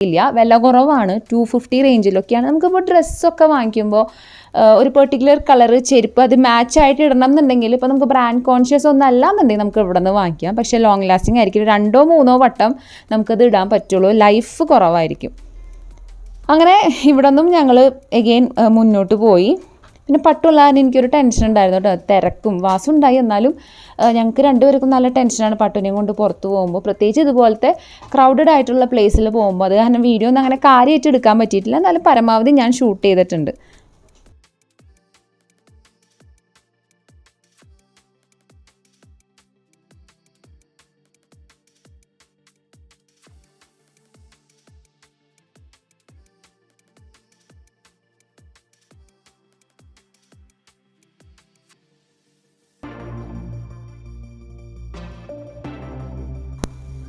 ഇല്ല, വില കുറവാണ്. 250 റേഞ്ചിലൊക്കെയാണ്. നമുക്കിപ്പോൾ ഡ്രസ്സൊക്കെ വാങ്ങിക്കുമ്പോൾ ഒരു പെർട്ടിക്കുലർ കളർ ചെരുപ്പ് അത് മാച്ചായിട്ട് ഇടണം എന്നുണ്ടെങ്കിൽ ഇപ്പോൾ നമുക്ക് ബ്രാൻഡ് കോൺഷ്യസ് ഒന്നും അല്ല എന്നുണ്ടെങ്കിൽ നമുക്ക് ഇവിടെ നിന്ന് വാങ്ങിക്കാം. പക്ഷേ ലോങ് ലാസ്റ്റിംഗ് ആയിരിക്കും. 2-3 വട്ടം നമുക്കത് ഇടാൻ പറ്റുള്ളൂ. ലൈഫ് കുറവായിരിക്കും. അങ്ങനെ ഇവിടെ നിന്നും ഞങ്ങൾ എഗെയിൻ മുന്നോട്ട് പോയി. പിന്നെ പട്ടുള്ളതിന് എനിക്കൊരു ടെൻഷൻ ഉണ്ടായിരുന്നു കേട്ടോ. തിരക്കും വാസം ഉണ്ടായി, എന്നാലും ഞങ്ങൾക്ക് രണ്ടുപേർക്കും നല്ല ടെൻഷനാണ് പട്ടുവിനെയും കൊണ്ട് പുറത്ത് പോകുമ്പോൾ. പ്രത്യേകിച്ച് ഇതുപോലത്തെ ക്രൗഡഡ് ആയിട്ടുള്ള പ്ലേസിൽ പോകുമ്പോൾ. അത് കാരണം വീഡിയോ ഒന്നും അങ്ങനെ കാര്യമായിട്ട് എടുക്കാൻ പറ്റിയിട്ടില്ല. എന്നാലും പരമാവധി ഞാൻ ഷൂട്ട് ചെയ്തിട്ടുണ്ട്.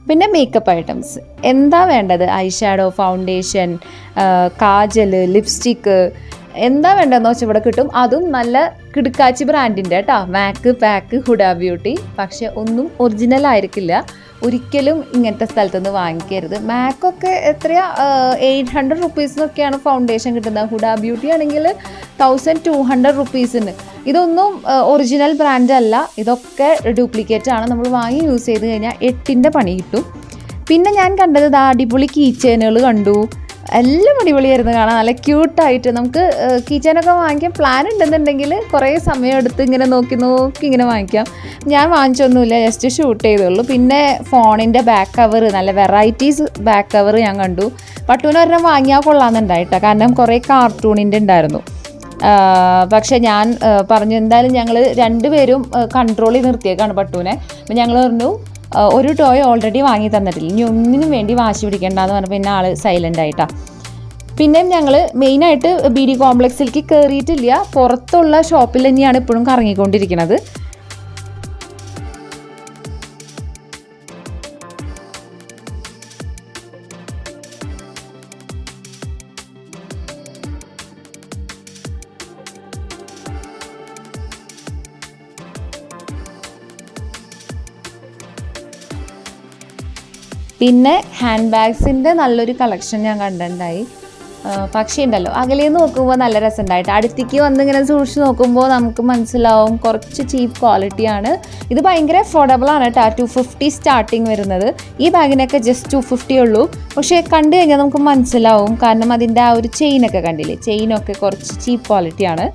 പിന്നെ മേക്കപ്പ് ഐറ്റംസ് എന്താ വേണ്ടത്? I shadow, foundation, kajal, lipstick എന്താ വേണ്ടതെന്ന് വെച്ചാൽ ഇവിടെ കിട്ടും. അതും നല്ല കിടുക്കാച്ചി ബ്രാൻഡിൻ്റെ കേട്ടോ. മാക്ക്, പാക്ക്, ഹുഡ ബ്യൂട്ടി. പക്ഷെ ഒന്നും ഒറിജിനൽ ആയിരിക്കില്ല. ഒരിക്കലും ഇങ്ങനത്തെ സ്ഥലത്തുനിന്ന് വാങ്ങിക്കരുത്. മാക്കൊക്കെ എത്രയാ 800 റുപ്പീസിനൊക്കെയാണ് ഫൗണ്ടേഷൻ കിട്ടുന്നത്. ഹുഡ ബ്യൂട്ടി ആണെങ്കിൽ 1200 റുപ്പീസിന്. ഇതൊന്നും ഒറിജിനൽ ബ്രാൻഡ് അല്ല, ഇതൊക്കെ ഡ്യൂപ്ലിക്കേറ്റ് ആണ്. നമ്മൾ വാങ്ങി യൂസ് ചെയ്ത് കഴിഞ്ഞാൽ 8ൻ്റെ പണി കിട്ടും. പിന്നെ ഞാൻ കണ്ടത് അടിപൊളി കീ ചെയിനുകൾ കണ്ടു. എല്ലാം അടിപൊളിയായിരുന്നു കാണാൻ. നല്ല ക്യൂട്ടായിട്ട് നമുക്ക് കീ ചെയിനൊക്കെ വാങ്ങിക്കാൻ പ്ലാൻ ഉണ്ടെന്നുണ്ടെങ്കിൽ കുറേ സമയം എടുത്ത് ഇങ്ങനെ നോക്കി ഇങ്ങനെ വാങ്ങിക്കാം. ഞാൻ വാങ്ങിച്ചൊന്നുമില്ല, ജസ്റ്റ് ഷൂട്ട് ചെയ്തുള്ളൂ. പിന്നെ ഫോണിൻ്റെ ബാക്ക് കവർ, നല്ല വെറൈറ്റീസ് ബാക്ക് കവർ ഞാൻ കണ്ടു. പട്ടുവിന് ഒരെണ്ണം വാങ്ങിയാൽ കൊള്ളാമെന്നുണ്ടായിട്ടോ, കാരണം കുറേ കാർട്ടൂണിൻ്റെ ഉണ്ടായിരുന്നു. പക്ഷേ ഞാൻ പറഞ്ഞു എന്തായാലും ഞങ്ങൾ രണ്ടുപേരും കൺട്രോൾ ചെയ്ത് നിർത്തിയേക്കാണ് പട്ടുവിനെ. അപ്പം ഞങ്ങൾ പറഞ്ഞു ഒരു ടോയ് ഓൾറെഡി വാങ്ങി തന്നിട്ടില്ല, ഇനി ഒന്നിനും വേണ്ടി വാശി പിടിക്കേണ്ടെന്ന് പറഞ്ഞപ്പോൾ പിന്നെ ആൾ സൈലൻ്റ് ആയിട്ടാണ്. പിന്നെയും ഞങ്ങൾ മെയിനായിട്ട് ബി ഡി കോംപ്ലക്സിലേക്ക് കയറിയിട്ടില്ല, പുറത്തുള്ള ഷോപ്പിൽ തന്നെയാണ് ഇപ്പോഴും കറങ്ങിക്കൊണ്ടിരിക്കുന്നത്. പിന്നെ ഹാൻഡ് ബാഗ്സിൻ്റെ നല്ലൊരു കളക്ഷൻ ഞാൻ കണ്ടിട്ടുണ്ടായി. പക്ഷേ ഉണ്ടല്ലോ, അകലേന്ന് നോക്കുമ്പോൾ നല്ല രസമുണ്ടായിട്ട് അടുത്തേക്ക് വന്നിങ്ങനെ സൂക്ഷിച്ച് നോക്കുമ്പോൾ നമുക്ക് മനസ്സിലാവും കുറച്ച് ചീപ്പ് ക്വാളിറ്റിയാണ്. ഇത് ഭയങ്കര അഫോർഡബിൾ ആണ് കേട്ടോ. 250 സ്റ്റാർട്ടിങ് വരുന്നത്. ഈ ബാഗിനൊക്കെ ജസ്റ്റ് 250 ഉള്ളൂ. പക്ഷേ കണ്ടു കഴിഞ്ഞാൽ നമുക്ക് മനസ്സിലാവും, കാരണം അതിൻ്റെ ആ ഒരു ചെയിനൊക്കെ കണ്ടില്ലേ, ചെയിനൊക്കെ കുറച്ച് ചീപ്പ് ക്വാളിറ്റിയാണ്.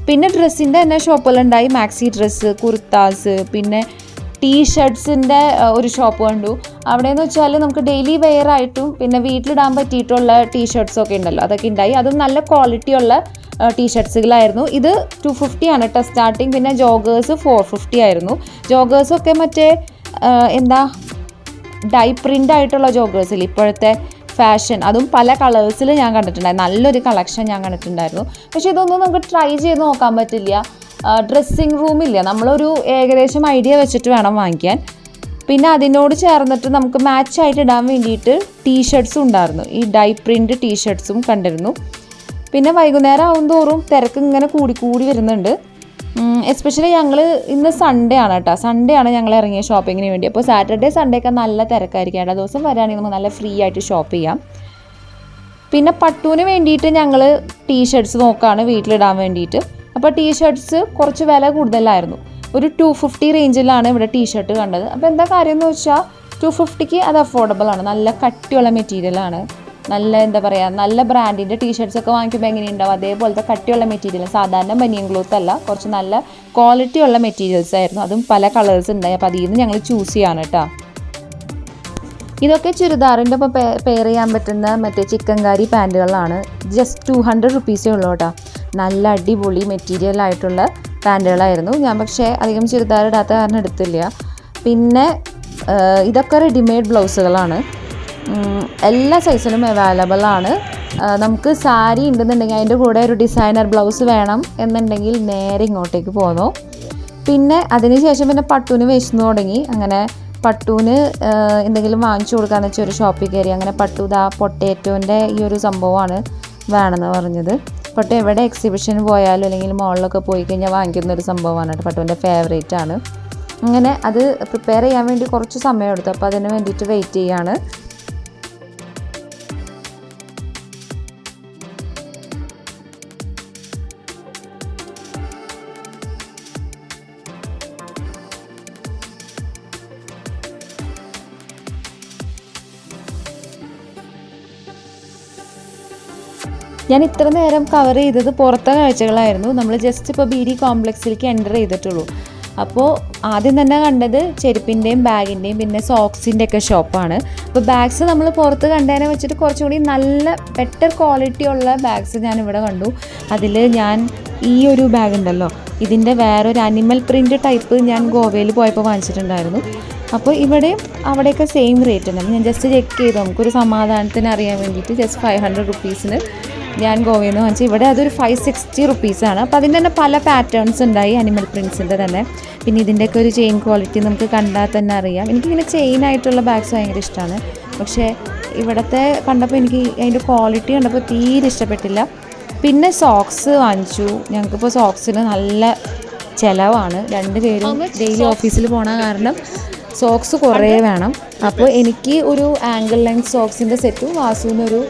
പിന്നെ ഡ്രസ്സിൻ്റെ തന്നെ ഷോപ്പുകളുണ്ടായി. മാക്സി ഡ്രസ്സ്, കുർത്താസ്, പിന്നെ ടീഷർട്ട്സിൻ്റെ ഒരു ഷോപ്പ് കണ്ടു. അവിടെയെന്ന് വെച്ചാൽ നമുക്ക് ഡെയിലി വെയർ ആയിട്ടും പിന്നെ വീട്ടിലിടാൻ പറ്റിയിട്ടുള്ള ടീഷർട്ട്സൊക്കെ ഉണ്ടല്ലോ, അതൊക്കെ ഉണ്ടായി. അതും നല്ല ക്വാളിറ്റിയുള്ള ടീഷർട്ട്സുകളായിരുന്നു. ഇത് 250 ആണ് കേട്ടോ സ്റ്റാർട്ടിങ്. പിന്നെ ജോഗേഴ്സ് 450 ആയിരുന്നു. ജോഗേഴ്സൊക്കെ മറ്റേ എന്താ ഡൈ പ്രിൻ്റ് ആയിട്ടുള്ള ജോഗേഴ്സിൽ ഇപ്പോഴത്തെ ഫാഷൻ, അതും പല കളേഴ്സിൽ ഞാൻ കണ്ടിട്ടുണ്ടായിരുന്നു. നല്ലൊരു കളക്ഷൻ ഞാൻ കണ്ടിട്ടുണ്ടായിരുന്നു. പക്ഷേ ഇതൊന്നും നമുക്ക് ട്രൈ ചെയ്ത് നോക്കാൻ പറ്റില്ല. ഡ്രസ്സിങ് റൂമില്ല, നമ്മളൊരു ഏകദേശം ഐഡിയ വെച്ചിട്ട് വേണം വാങ്ങിക്കാൻ. പിന്നെ അതിനോട് ചേർന്നിട്ട് നമുക്ക് മാച്ചായിട്ട് ഇടാൻ വേണ്ടിയിട്ട് ടീഷർട്ട്സും ഉണ്ടായിരുന്നു. ഈ ഡൈ പ്രിൻ്റ് ടീഷർട്ട്സും കണ്ടിരുന്നു. പിന്നെ വൈകുന്നേരം ആവും തോറും തിരക്ക് ഇങ്ങനെ കൂടി വരുന്നുണ്ട്. എസ്പെഷ്യലി ഞങ്ങൾ ഇന്ന് സൺഡേ ആണ് കേട്ടോ. സൺഡേ ആണ് ഞങ്ങൾ ഇറങ്ങിയ ഷോപ്പിങ്ങിന് വേണ്ടി. അപ്പോൾ സാറ്റർഡേ സൺഡേ ഒക്കെ നല്ല തിരക്കായിരിക്കും. എല്ലാ ദിവസം വരികയാണെങ്കിൽ നമുക്ക് നല്ല ഫ്രീ ആയിട്ട് ഷോപ്പ് ചെയ്യാം. പിന്നെ പട്ടുവിന് വേണ്ടിയിട്ട് ഞങ്ങൾ ടീഷർട്ട്സ് നോക്കുകയാണ് വീട്ടിലിടാൻ വേണ്ടിയിട്ട്. അപ്പോൾ ടീഷർട്ട്സ് കുറച്ച് വില കൂടുതലായിരുന്നു. ഒരു 250 റേഞ്ചിലാണ് ഇവിടെ ടീഷർട്ട് കണ്ടത്. അപ്പോൾ എന്താ കാര്യം എന്ന് വെച്ചാൽ 250ക്ക് അത് അഫോർഡബിൾ ആണ്. നല്ല കട്ടിയുള്ള മെറ്റീരിയലാണ്. നല്ല എന്താ പറയുക, നല്ല ബ്രാൻഡിൻ്റെ ടീഷർട്ട്സൊക്കെ വാങ്ങിക്കുമ്പോൾ എങ്ങനെയുണ്ടാവും അതേപോലത്തെ കട്ടിയുള്ള മെറ്റീരിയൽ. സാധാരണ ബനിയൻ ക്ലോത്ത് അല്ല, കുറച്ച് നല്ല ക്വാളിറ്റിയുള്ള മെറ്റീരിയൽസ് ആയിരുന്നു. അതും പല കളേഴ്സ് ഉണ്ടായി. അപ്പോൾ അതിൽ നിന്ന് ഞങ്ങൾ ചൂസ് ചെയ്യാണ് കേട്ടോ. ഇതൊക്കെ ചുരിദാറിൻ്റെ ഒപ്പം പെയർ ചെയ്യാൻ പറ്റുന്ന മറ്റേ ചിക്കൻകാരി പാൻറ്റുകളാണ്. ജസ്റ്റ് 200 റുപ്പീസേ ഉള്ളൂ കേട്ടോ. നല്ല അടിപൊളി മെറ്റീരിയൽ ആയിട്ടുള്ള പാൻറ്റുകളായിരുന്നു. ഞാൻ പക്ഷേ അധികം ചുരിദാർ ഇടാത്ത കാരണം എടുത്തില്ല. പിന്നെ ഇതൊക്കെ റെഡിമെയ്ഡ് ബ്ലൗസുകളാണ്. എല്ലാ സൈസിലും അവൈലബിൾ ആണ്. നമുക്ക് സാരി ഉണ്ടെന്നുണ്ടെങ്കിൽ അതിൻ്റെ കൂടെ ഒരു ഡിസൈനർ ബ്ലൗസ് വേണം എന്നുണ്ടെങ്കിൽ നേരെ ഇങ്ങോട്ടേക്ക് പോന്നോ. പിന്നെ അതിനുശേഷം പിന്നെ പട്ടുവിന് വിശന്നു തുടങ്ങി. അങ്ങനെ പട്ടുവിന് എന്തെങ്കിലും വാങ്ങിച്ചു കൊടുക്കാമെന്ന് വെച്ചാൽ ഒരു ഷോപ്പിൽ കയറി. അങ്ങനെ പട്ടു പൊട്ടേറ്റോൻ്റെ ഈ ഒരു സംഭവമാണ് വേണമെന്ന് പറഞ്ഞത്. പട്ടു എവിടെ എക്സിബിഷന് പോയാലും അല്ലെങ്കിൽ മോളിലൊക്കെ പോയി കഴിഞ്ഞാൽ വാങ്ങിക്കുന്ന ഒരു സംഭവമാണ് കേട്ടോ. പട്ടുവിൻ്റെ ഫേവറേറ്റ് ആണ്. അങ്ങനെ അത് പ്രിപ്പയർ ചെയ്യാൻ വേണ്ടി കുറച്ച് സമയം എടുത്തു. അപ്പോൾ അതിന് വേണ്ടിയിട്ട് വെയിറ്റ് ചെയ്യാണ്. ഞാൻ ഇത്ര നേരം കവർ ചെയ്തത് പുറത്തെ കാഴ്ചകളായിരുന്നു. നമ്മൾ ജസ്റ്റ് ഇപ്പോൾ BD കോംപ്ലക്സിലേക്ക് എൻ്റർ ചെയ്തിട്ടുള്ളൂ. അപ്പോൾ ആദ്യം തന്നെ കണ്ടത് ചെരുപ്പിൻ്റെയും ബാഗിൻ്റെയും പിന്നെ സോക്സിൻ്റെ ഒക്കെ ഷോപ്പാണ്. അപ്പോൾ ബാഗ്സ് നമ്മൾ പുറത്ത് കണ്ടതിനെ വെച്ചിട്ട് കുറച്ചും കൂടി നല്ല ബെറ്റർ ക്വാളിറ്റി ഉള്ള ബാഗ്സ് ഞാനിവിടെ കണ്ടു. അതിൽ ഞാൻ ഈ ഒരു ബാഗ് ഉണ്ടല്ലോ, ഇതിൻ്റെ വേറൊരു അനിമൽ പ്രിൻ്റ് ടൈപ്പ് ഞാൻ ഗോവയിൽ പോയപ്പോൾ വാങ്ങിച്ചിട്ടുണ്ടായിരുന്നു. അപ്പോൾ ഇവിടെയും അവിടെയൊക്കെ സെയിം റേറ്റ് ഉണ്ട്. ഞാൻ ജസ്റ്റ് ചെക്ക് ചെയ്തു, നമുക്കൊരു സമാധാനത്തിന് അറിയാൻ വേണ്ടിയിട്ട് ജസ്റ്റ് 500 റുപ്പീസിന് ഞാൻ ഗോവയിൽ നിന്ന് വാങ്ങിച്ചു. ഇവിടെ അതൊരു 560 റുപ്പീസാണ്. അപ്പോൾ അതിൻ്റെ തന്നെ പല പാറ്റേൺസ് ഉണ്ടായി, അനിമൽ പ്രിൻസിൻ്റെ തന്നെ. പിന്നെ ഇതിൻ്റെയൊക്കെ ഒരു ചെയിൻ ക്വാളിറ്റി നമുക്ക് കണ്ടാൽ തന്നെ അറിയാം. എനിക്കിങ്ങനെ ചെയിനായിട്ടുള്ള ബാഗ്സ് ഭയങ്കര ഇഷ്ടമാണ്. പക്ഷേ ഇവിടുത്തെ കണ്ടപ്പോൾ എനിക്ക് അതിൻ്റെ ക്വാളിറ്റി കണ്ടപ്പോൾ തീരെ ഇഷ്ടപ്പെട്ടില്ല. പിന്നെ സോക്സ് വാങ്ങിച്ചു. ഞങ്ങൾക്കിപ്പോൾ സോക്സിന് നല്ല ചിലവാണ്. 2 പേരും ഡെയിലി ഓഫീസിൽ പോണ കാരണം സോക്സ് കുറേ വേണം. അപ്പോൾ എനിക്ക് ഒരു ആംഗിൾ ലെങ്ത് സോക്സിൻ്റെ സെറ്റും വാസുവിനൊരു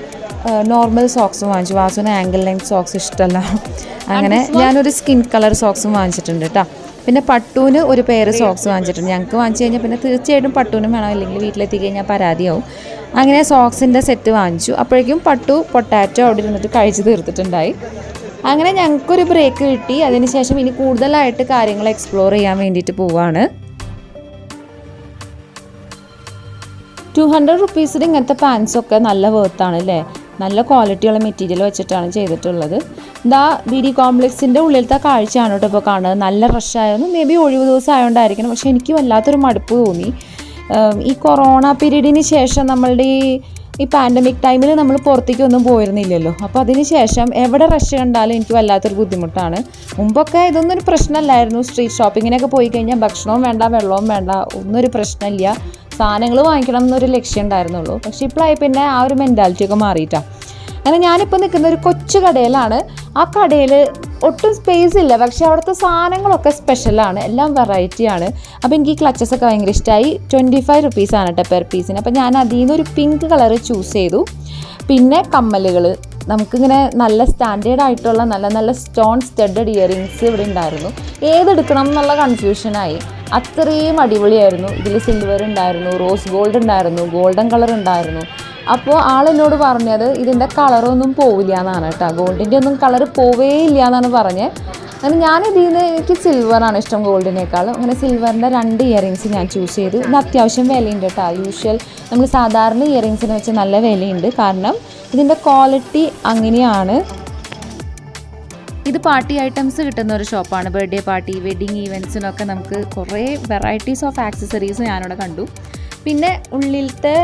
നോർമൽ സോക്സും വാങ്ങിച്ചു. വാസുവിന് ആംഗിൾ ലെങ്ത് സോക്സ് ഇഷ്ടമല്ല. അങ്ങനെ ഞാനൊരു സ്കിൻ കളർ സോക്സും വാങ്ങിച്ചിട്ടുണ്ട് കേട്ടോ. പിന്നെ പട്ടുവിന് ഒരു പെയർ സോക്സ് വാങ്ങിച്ചിട്ടുണ്ട്. ഞങ്ങൾക്ക് വാങ്ങിച്ചു കഴിഞ്ഞാൽ പിന്നെ തീർച്ചയായിട്ടും പട്ടുവിനും വേണം, ഇല്ലെങ്കിൽ വീട്ടിലെത്തി കഴിഞ്ഞാൽ പരാതിയാവും. അങ്ങനെ സോക്സിൻ്റെ സെറ്റ് വാങ്ങിച്ചു. അപ്പോഴേക്കും പട്ടു പൊട്ടാറ്റോ അവിടെ ഇരുന്നിട്ട് കഴിച്ച് തീർത്തിട്ടുണ്ടായി. അങ്ങനെ ഞങ്ങൾക്കൊരു ബ്രേക്ക് കിട്ടി. അതിനുശേഷം ഇനി കൂടുതലായിട്ട് കാര്യങ്ങൾ എക്സ്പ്ലോർ ചെയ്യാൻ വേണ്ടിയിട്ട് പോവുകയാണ്. 200 റുപ്പീസിന് ഇങ്ങനത്തെ പാൻസൊക്കെ നല്ല വേർത്താണ് അല്ലേ. നല്ല ക്വാളിറ്റിയുള്ള മെറ്റീരിയൽ വെച്ചിട്ടാണ് ചെയ്തിട്ടുള്ളത്. ഇതാ BD കോംപ്ലക്സിൻ്റെ ഉള്ളിലത്തെ കാഴ്ചയാണ് കേട്ടോ ഇപ്പോൾ കാണുന്നത്. നല്ല റഷായിരുന്നു. മേ ബി ഒഴിവ് ദിവസം ആയതുകൊണ്ടായിരിക്കണം. പക്ഷേ എനിക്ക് വല്ലാത്തൊരു മടുപ്പ് തോന്നി. ഈ കൊറോണ പീരീഡിന് ശേഷം നമ്മളുടെ ഈ പാൻഡമിക് ടൈമിൽ നമ്മൾ പുറത്തേക്കൊന്നും പോയിരുന്നില്ലല്ലോ. അപ്പോൾ അതിന് ശേഷം എവിടെ റഷ് കണ്ടാലും എനിക്ക് വല്ലാത്തൊരു ബുദ്ധിമുട്ടാണ്. മുമ്പൊക്കെ ഇതൊന്നും ഒരു പ്രശ്നമല്ലായിരുന്നു. സ്ട്രീറ്റ് ഷോപ്പിങ്ങിനൊക്കെ പോയി കഴിഞ്ഞാൽ ഭക്ഷണവും വേണ്ട വെള്ളവും വേണ്ട, ഒന്നൊരു പ്രശ്നമില്ല. സാധനങ്ങൾ വാങ്ങിക്കണം എന്നൊരു ലക്ഷ്യം ഉണ്ടായിരുന്നുള്ളൂ. പക്ഷേ ഇപ്പോഴായി പിന്നെ ആ ഒരു മെൻറ്റാലിറ്റിയൊക്കെ മാറിയിട്ടാണ്. അങ്ങനെ ഞാനിപ്പോൾ നിൽക്കുന്ന ഒരു കൊച്ചു കടയിലാണ്. ആ കടയിൽ ഒട്ടും സ്പേസ് ഇല്ല, പക്ഷേ അവിടുത്തെ സാധനങ്ങളൊക്കെ സ്പെഷ്യലാണ്, എല്ലാം വെറൈറ്റിയാണ്. അപ്പോൾ എനിക്ക് ഈ ക്ലച്ചസൊക്കെ ഭയങ്കര ഇഷ്ടമായി. 25 റുപ്പീസാണ് കേട്ടോ പെർ പീസിന്. അപ്പോൾ ഞാൻ അതിൽ നിന്ന് ഒരു പിങ്ക് കളർ ചൂസ് ചെയ്തു. പിന്നെ കമ്മലുകൾ നമുക്കിങ്ങനെ നല്ല സ്റ്റാൻഡേർഡ് ആയിട്ടുള്ള നല്ല നല്ല സ്റ്റോൺ സ്റ്റഡഡ് ഇയറിങ്സ് ഇവിടെ ഉണ്ടായിരുന്നു. ഏതെടുക്കണം എന്നുള്ള കൺഫ്യൂഷനായി. അത്രയും അടിപൊളിയായിരുന്നു. ഇതിൽ സിൽവർ ഉണ്ടായിരുന്നു, റോസ് ഗോൾഡ് ഉണ്ടായിരുന്നു, ഗോൾഡൻ കളർ ഉണ്ടായിരുന്നു. അപ്പോൾ ആളെന്നോട് പറഞ്ഞത് ഇതിൻ്റെ കളറൊന്നും പോവില്ല എന്നാണ് കേട്ടോ. ഗോൾഡിൻ്റെ ഒന്നും കളർ പോവേ ഇല്ല എന്നാണ് പറഞ്ഞത്. അങ്ങനെ ഞാനിതിൽ നിന്ന് എനിക്ക് സിൽവറാണ് ഇഷ്ടം ഗോൾഡിനേക്കാളും. അങ്ങനെ സിൽവറിൻ്റെ 2 ഇയറിങ്സ് ഞാൻ ചൂസ് ചെയ്തു. ഇത് അത്യാവശ്യം വിലയുണ്ട് കേട്ടോ. യൂഷ്വൽ നമ്മൾ സാധാരണ ഇയറിങ്സിനെ വെച്ച് നല്ല വിലയുണ്ട്. കാരണം ഇതിൻ്റെ ക്വാളിറ്റി അങ്ങനെയാണ്. ഇത് പാർട്ടി ഐറ്റംസ് കിട്ടുന്ന ഒരു ഷോപ്പാണ്. ബർത്ത്ഡേ പാർട്ടി, വെഡ്ഡിങ് ഈവൻസിനൊക്കെ നമുക്ക് കുറേ വെറൈറ്റീസ് ഓഫ് ആക്സസറീസ് ഞാനിവിടെ കണ്ടു. പിന്നെ ഉള്ളിലത്തെ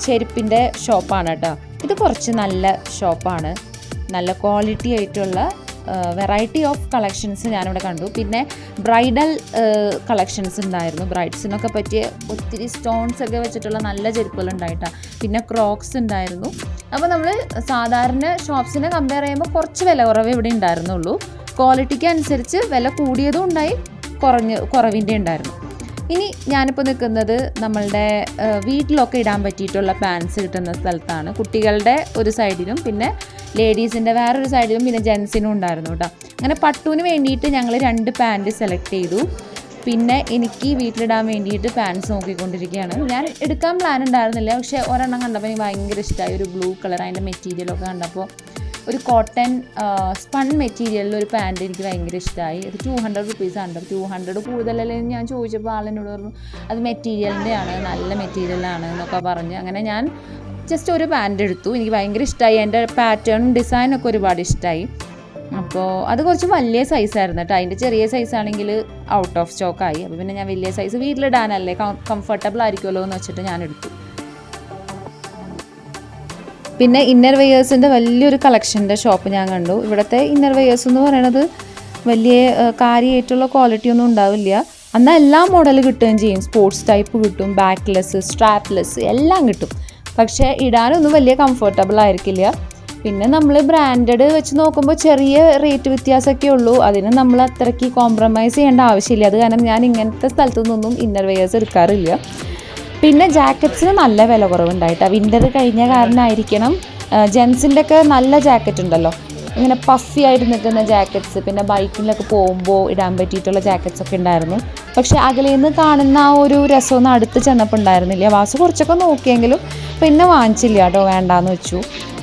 ചെരുപ്പിൻ്റെ ഷോപ്പാണ് കേട്ടോ. ഇത് കുറച്ച് നല്ല ഷോപ്പാണ്. നല്ല ക്വാളിറ്റി ആയിട്ടുള്ള വെറൈറ്റി ഓഫ് കളക്ഷൻസ് ഞാനിവിടെ കണ്ടു. പിന്നെ ബ്രൈഡൽ കളക്ഷൻസ് ഉണ്ടായിരുന്നു. ബ്രൈഡ്സിനൊക്കെ പറ്റിയ ഒത്തിരി സ്റ്റോൺസ് ഒക്കെ വെച്ചിട്ടുള്ള നല്ല ചെരുപ്പുകൾ ഉണ്ടായിട്ടാണ്. പിന്നെ ക്രോക്സ് ഉണ്ടായിരുന്നു. അപ്പോൾ നമ്മൾ സാധാരണ ഷോപ്സിനെ കമ്പയർ ചെയ്യുമ്പോൾ കുറച്ച് വില കുറവേ ഇവിടെ ഉണ്ടായിരുന്നുള്ളൂ. ക്വാളിറ്റിക്ക് അനുസരിച്ച് വില കൂടിയതും ഉണ്ടായി, കുറവിൻ്റെ ഉണ്ടായിരുന്നു. ഇനി ഞാനിപ്പോൾ നിൽക്കുന്നത് നമ്മളുടെ വീട്ടിലൊക്കെ ഇടാൻ പറ്റിയിട്ടുള്ള പാൻസ് കിട്ടുന്ന സ്ഥലത്താണ്. കുട്ടികളുടെ ഒരു സൈഡിലും പിന്നെ ലേഡീസിൻ്റെ വേറൊരു സൈഡിലും പിന്നെ ജെൻസിനും ഉണ്ടായിരുന്നു കേട്ടോ. അങ്ങനെ പട്ടുവിന് വേണ്ടിയിട്ട് ഞങ്ങൾ 2 പാൻറ്റ് സെലക്ട് ചെയ്തു. പിന്നെ എനിക്ക് വീട്ടിലിടാൻ വേണ്ടിയിട്ട് പാൻസ് നോക്കിക്കൊണ്ടിരിക്കുകയാണ്. ഞാൻ എടുക്കാൻ പ്ലാൻ ഉണ്ടായിരുന്നില്ല, പക്ഷേ ഒരെണ്ണം കണ്ടപ്പോൾ എനിക്ക് ഭയങ്കര ഇഷ്ടമായി. ഒരു ബ്ലൂ കളർ, അതിൻ്റെ മെറ്റീരിയലൊക്കെ കണ്ടപ്പോൾ ഒരു കോട്ടൺ സ്പൺ മെറ്റീരിയലിൽ ഒരു പാൻറ്റ് എനിക്ക് ഭയങ്കര ഇഷ്ടമായി. അത് 200 റുപ്പീസാണ്. 200 കൂടുതലല്ലേ ഞാൻ ചോദിച്ചപ്പോൾ ആളെന്നോട് പറഞ്ഞു അത് മെറ്റീരിയലിൻ്റെ ആണ്, നല്ല മെറ്റീരിയലാണ് എന്നൊക്കെ പറഞ്ഞ്. അങ്ങനെ ഞാൻ ജസ്റ്റ് ഒരു പാൻറ്റ് എടുത്തു. എനിക്ക് ഭയങ്കര ഇഷ്ടമായി. എൻ്റെ പാറ്റേണും ഡിസൈനൊക്കെ ഒരുപാട് ഇഷ്ടമായി. അപ്പോൾ അത് കുറച്ച് വലിയ സൈസായിരുന്നു കേട്ടോ. അതിൻ്റെ ചെറിയ സൈസാണെങ്കിൽ ഔട്ട് ഓഫ് സ്റ്റോക്കായി. അപ്പോൾ പിന്നെ ഞാൻ വലിയ സൈസ് വീട്ടിലിടാനല്ലേ കംഫർട്ടബിൾ ആയിരിക്കുമല്ലോ എന്ന് വെച്ചിട്ട് ഞാൻ എടുത്തു. പിന്നെ ഇന്നർ വെയേഴ്സിൻ്റെ വലിയൊരു കളക്ഷൻ്റെ ഷോപ്പ് ഞാൻ കണ്ടു. ഇവിടുത്തെ ഇന്നർ വെയേഴ്സ് എന്ന് പറയുന്നത് വലിയ കാര്യമായിട്ടുള്ള ക്വാളിറ്റി ഒന്നും ഉണ്ടാവില്ല. എന്നാൽ എല്ലാ മോഡൽ കിട്ടുകയും ചെയ്യും. സ്പോർട്സ് ടൈപ്പ് കിട്ടും, ബാക്ക്ലെസ്, സ്ട്രാപ്ലെസ് എല്ലാം കിട്ടും. പക്ഷേ ഇടാനൊന്നും വലിയ കംഫർട്ടബിൾ ആയിരിക്കില്ല. പിന്നെ നമ്മൾ ബ്രാൻഡഡ് വെച്ച് നോക്കുമ്പോൾ ചെറിയ റേറ്റ് വ്യത്യാസമൊക്കെ ഉള്ളൂ. അതിന് നമ്മൾ അത്രയ്ക്ക് കോംപ്രമൈസ് ചെയ്യേണ്ട ആവശ്യമില്ല. അത് കാരണം ഞാൻ ഇങ്ങനത്തെ സ്ഥലത്തു നിന്നൊന്നും ഇന്നർ വെയേഴ്സ് എടുക്കാറില്ല. പിന്നെ ജാക്കറ്റ്സിന് നല്ല വില കുറവുണ്ടായിട്ടാണ്. വിൻ്റർ കഴിഞ്ഞ കാരണമായിരിക്കണം. ജെൻസിൻ്റെ ഒക്കെ നല്ല ജാക്കറ്റ് ഉണ്ടല്ലോ, ഇങ്ങനെ പഫി ആയിട്ട് നിൽക്കുന്ന ജാക്കറ്റ്സ്, പിന്നെ ബൈക്കിലൊക്കെ പോകുമ്പോൾ ഇടാൻ പറ്റിയിട്ടുള്ള ജാക്കറ്റ്സ് ഒക്കെ ഉണ്ടായിരുന്നു. പക്ഷേ അകലേന്ന് കാണുന്ന ആ ഒരു രസമൊന്നും അടുത്ത് ചെന്നപ്പോൾ ഉണ്ടായിരുന്നില്ല. വാസു കുറച്ചൊക്കെ നോക്കിയെങ്കിലും പിന്നെ വാങ്ങിച്ചില്ല കേട്ടോ, വേണ്ടാന്ന് വെച്ചു.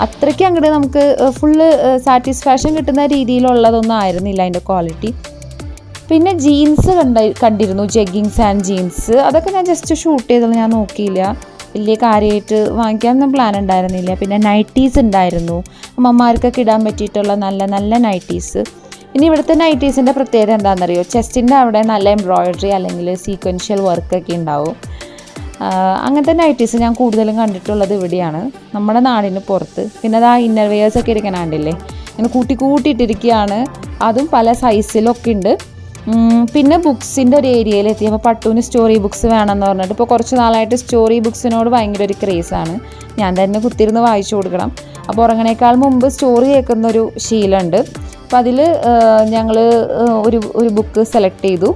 അത്രയ്ക്ക് അങ്ങോട്ട് നമുക്ക് ഫുള്ള് സാറ്റിസ്ഫാക്ഷൻ കിട്ടുന്ന രീതിയിലുള്ളതൊന്നും ആയിരുന്നില്ല അതിൻ്റെ ക്വാളിറ്റി. പിന്നെ ജീൻസ് കണ്ടിരുന്നു, ജഗ്ഗിങ്സ് ആൻഡ് ജീൻസ്. അതൊക്കെ ഞാൻ ജസ്റ്റ് ഷൂട്ട് ചെയ്തത്, ഞാൻ നോക്കിയില്ല, വലിയ കാര്യമായിട്ട് വാങ്ങിക്കാനൊന്നും പ്ലാൻ ഉണ്ടായിരുന്നില്ല. പിന്നെ നൈറ്റീസ് ഉണ്ടായിരുന്നു, അമ്മമാർക്കൊക്കെ ഇടാൻ പറ്റിയിട്ടുള്ള നല്ല നല്ല നൈറ്റീസ്. ഇനി ഇവിടുത്തെ നൈറ്റീസിൻ്റെ പ്രത്യേകത എന്താണെന്നറിയോ, ചെസ്റ്റിൻ്റെ അവിടെ നല്ല എംബ്രോയിഡറി അല്ലെങ്കിൽ സീക്വൻഷ്യൽ വർക്കൊക്കെ ഉണ്ടാവും. അങ്ങനത്തെ നൈറ്റീസ് ഞാൻ കൂടുതലും കണ്ടിട്ടുള്ളത് ഇവിടെയാണ്, നമ്മുടെ നാടിന് പുറത്ത്. പിന്നെ അത് ആ ഇന്നർ വെയേഴ്സൊക്കെ ഇരിക്കണാണ്ടില്ലേ, ഇങ്ങനെ കൂട്ടിയിട്ടിരിക്കുകയാണ്, അതും പല സൈസിലൊക്കെ ഉണ്ട്. പിന്നെ ബുക്സിൻ്റെ ഒരു ഏരിയയിലെത്തി. അപ്പോൾ പട്ടുവിന് സ്റ്റോറി ബുക്സ് വേണമെന്ന് പറഞ്ഞിട്ട് ഇപ്പോൾ കുറച്ച് നാളായിട്ട് സ്റ്റോറി ബുക്സിനോട് ഭയങ്കര ഒരു ക്രേസാണ്. ഞാൻ തന്നെ കുത്തിരുന്ന് വായിച്ചു കൊടുക്കണം. അപ്പോൾ ഉറങ്ങണേക്കാൾ മുമ്പ് സ്റ്റോറി കേൾക്കുന്നൊരു ശീലമുണ്ട്. അപ്പോൾ അതിൽ ഞങ്ങൾ ഒരു ബുക്ക് സെലക്ട് ചെയ്തു.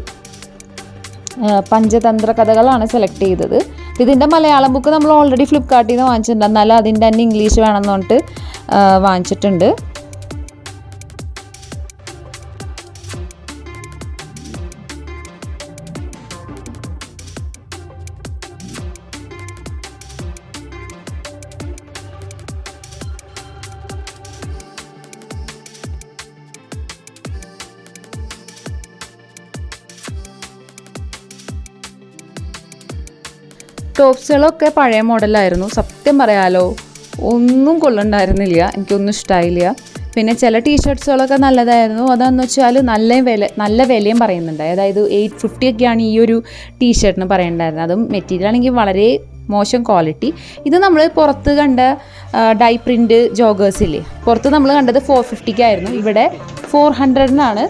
പഞ്ചതന്ത്ര കഥകളാണ് സെലക്ട് ചെയ്തത്. ഇതിൻ്റെ മലയാളം ബുക്ക് നമ്മൾ ഓൾറെഡി ഫ്ലിപ്കാർട്ടിൽ നിന്ന് വാങ്ങിച്ചിട്ടുണ്ട്, എന്നാലും അതിൻ്റെ തന്നെ ഇംഗ്ലീഷ് വേണമെന്ന് പറഞ്ഞിട്ട് വാങ്ങിച്ചിട്ടുണ്ട്. ടോപ്സുകളൊക്കെ പഴയ മോഡലായിരുന്നു. സത്യം പറയാലോ, ഒന്നും കൊള്ളുണ്ടായിരുന്നില്ല, എനിക്കൊന്നും ഇഷ്ടമായില്ല. പിന്നെ ചില ടീഷർട്ട്സുകളൊക്കെ നല്ലതായിരുന്നു. അതെന്ന് വെച്ചാൽ നല്ല വിലയും പറയുന്നുണ്ട്. അതായത് 850 ഒക്കെയാണ് ഈ ഒരു ടീഷർട്ടിന് പറയേണ്ടായിരുന്നത്. അതും മെറ്റീരിയൽ ആണെങ്കിൽ വളരെ മോശം ക്വാളിറ്റി. ഇത് നമ്മൾ പുറത്ത് കണ്ട ഡൈ പ്രിൻറ്റ് ജോഗേഴ്സില്ലേ, പുറത്ത് നമ്മൾ കണ്ടത് 450-ക്കായിരുന്നു, ഇവിടെ 400-നാണ്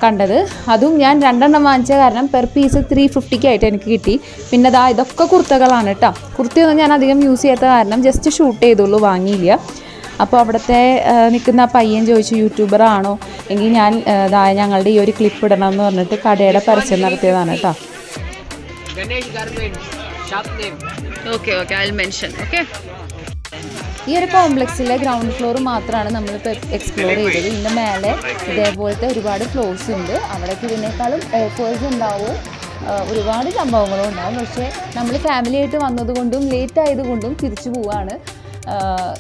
കണ്ടത്. അതും ഞാൻ 2 വാങ്ങിച്ച കാരണം പെർ പീസ് 350-ക്കായിട്ട് എനിക്ക് കിട്ടി. പിന്നെ ഇതൊക്കെ കുർത്തകളാണ് കേട്ടോ. കുർത്തിയൊന്നും ഞാൻ അധികം യൂസ് ചെയ്യാത്ത കാരണം ജസ്റ്റ് ഷൂട്ട് ചെയ്തുള്ളൂ, വാങ്ങിയില്ല. അപ്പോൾ അവിടുത്തെ നിൽക്കുന്ന പയ്യൻ ചോദിച്ചു യൂട്യൂബർ ആണോ എങ്കിൽ ഞാൻ ഞങ്ങളുടെ ഈ ഒരു ക്ലിപ്പ് ഇടണം എന്ന് പറഞ്ഞിട്ട് കടയുടെ പരസ്യം നടത്തിയതാണ് കേട്ടോ. ഈ ഒരു കോംപ്ലക്സിലെ ഗ്രൗണ്ട് ഫ്ലോർ മാത്രമാണ് നമ്മളിപ്പോൾ എക്സ്പ്ലോർ ചെയ്തത്. ഇതിൻ്റെ മേലെ ഇതേപോലത്തെ ഒരുപാട് ഫ്ലോർസ് ഉണ്ട്. അവിടേക്ക് ഇതിനേക്കാളും ഓഫേഴ്സ് ഉണ്ടാവും, ഒരുപാട് സംഭവങ്ങളും ഉണ്ടാവും. പക്ഷേ നമ്മൾ ഫാമിലി ആയിട്ട് വന്നതുകൊണ്ടും ലേറ്റ് ആയതുകൊണ്ടും തിരിച്ചു പോവാണ്.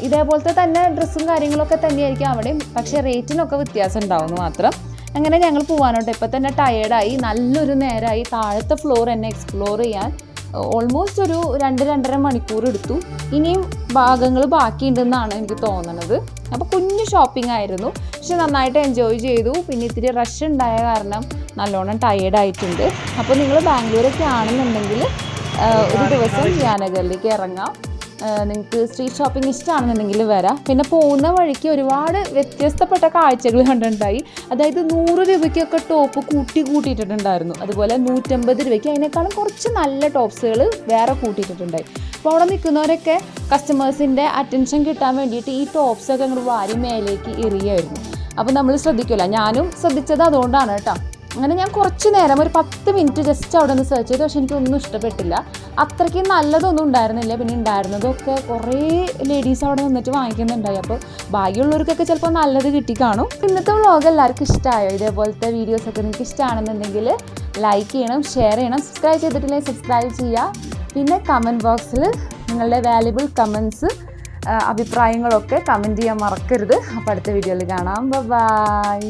ഇതേപോലത്തെ തന്നെ ഡ്രസ്സും കാര്യങ്ങളൊക്കെ തന്നെയായിരിക്കും അവിടെയും, പക്ഷേ റേറ്റിനൊക്കെ വ്യത്യാസം ഉണ്ടാവുമെന്ന് മാത്രം. അങ്ങനെ ഞങ്ങൾ പോകാനോട്ടെ, ഇപ്പം തന്നെ ടയേർഡായി, നല്ലൊരു നേരമായി. താഴത്തെ ഫ്ലോർ എന്നെ എക്സ്പ്ലോർ ചെയ്യാൻ ഓൾമോസ്റ്റ് ഒരു 2-2.5 മണിക്കൂർ എടുത്തു. ഇനിയും ഭാഗങ്ങൾ ബാക്കിയുണ്ടെന്നാണ് എനിക്ക് തോന്നുന്നത്. അപ്പോൾ കുഞ്ഞു ഷോപ്പിംഗ് ആയിരുന്നു, പക്ഷെ നന്നായിട്ട് എൻജോയ് ചെയ്തു. പിന്നെ ഇത്തിരി റഷ് ഉണ്ടായ കാരണം നല്ലോണം ടയേർഡായിട്ടുണ്ട്. അപ്പോൾ നിങ്ങൾ ബാംഗ്ലൂരൊക്കെ ആണെന്നുണ്ടെങ്കിൽ ഒരു ദിവസം ജിയാനഗറിലേക്ക് ഇറങ്ങാം. നിങ്ങൾക്ക് സ്ട്രീറ്റ് ഷോപ്പിംഗ് ഇഷ്ടമാണെന്നുണ്ടെങ്കിൽ വരാം. പിന്നെ പോകുന്ന വഴിക്ക് ഒരുപാട് വ്യത്യസ്തപ്പെട്ട കാഴ്ചകൾ കണ്ടിട്ടുണ്ടായി. അതായത് 100 രൂപയ്ക്കൊക്കെ ടോപ്പ് കൂട്ടിയിട്ടുണ്ടായിരുന്നു. അതുപോലെ 150 രൂപയ്ക്ക് അതിനേക്കാളും കുറച്ച് നല്ല ടോപ്സുകൾ വേറെ കൂട്ടിയിട്ടുണ്ടായി. അപ്പോൾ അവിടെ നിൽക്കുന്നവരൊക്കെ കസ്റ്റമേഴ്സിൻ്റെ അറ്റൻഷൻ കിട്ടാൻ വേണ്ടിയിട്ട് ഈ ടോപ്സൊക്കെ അങ്ങോട്ട് വാരി മേലേക്ക് എറിയായിരുന്നു. അപ്പോൾ നമ്മൾ ശ്രദ്ധിക്കില്ല, ഞാനും ശ്രദ്ധിച്ചത് അതുകൊണ്ടാണ് കേട്ടോ. അങ്ങനെ ഞാൻ കുറച്ച് നേരം ഒരു 10 മിനിറ്റ് ജസ്റ്റ് അവിടെ നിന്ന് സെർച്ച് ചെയ്തു. പക്ഷെ എനിക്കൊന്നും ഇഷ്ടപ്പെട്ടില്ല, അത്രയ്ക്ക് നല്ലതൊന്നും ഉണ്ടായിരുന്നില്ല. പിന്നെ ഉണ്ടായിരുന്നതൊക്കെ കുറേ ലേഡീസ് അവിടെ നിന്നിട്ട് വാങ്ങിക്കുന്നുണ്ടായി. അപ്പോൾ ഭാഗ്യമുള്ളവർക്കൊക്കെ ചിലപ്പോൾ നല്ലത് കിട്ടി കാണും. ഇന്നത്തെ വ്ളോഗ് എല്ലാവർക്കും ഇഷ്ടമായോ? ഇതേപോലത്തെ വീഡിയോസൊക്കെ നിങ്ങൾക്ക് ഇഷ്ടമാണെന്നുണ്ടെങ്കിൽ ലൈക്ക് ചെയ്യണം, ഷെയർ ചെയ്യണം, സബ്സ്ക്രൈബ് ചെയ്തിട്ടില്ലെങ്കിൽ സബ്സ്ക്രൈബ് ചെയ്യുക. പിന്നെ കമൻറ്റ് ബോക്സിൽ നിങ്ങളുടെ വാല്യുബിൾ കമൻസ്, അഭിപ്രായങ്ങളൊക്കെ കമൻറ്റ് ചെയ്യാൻ മറക്കരുത്. അപ്പോൾ അടുത്ത വീഡിയോയിൽ കാണാം. ബൈ.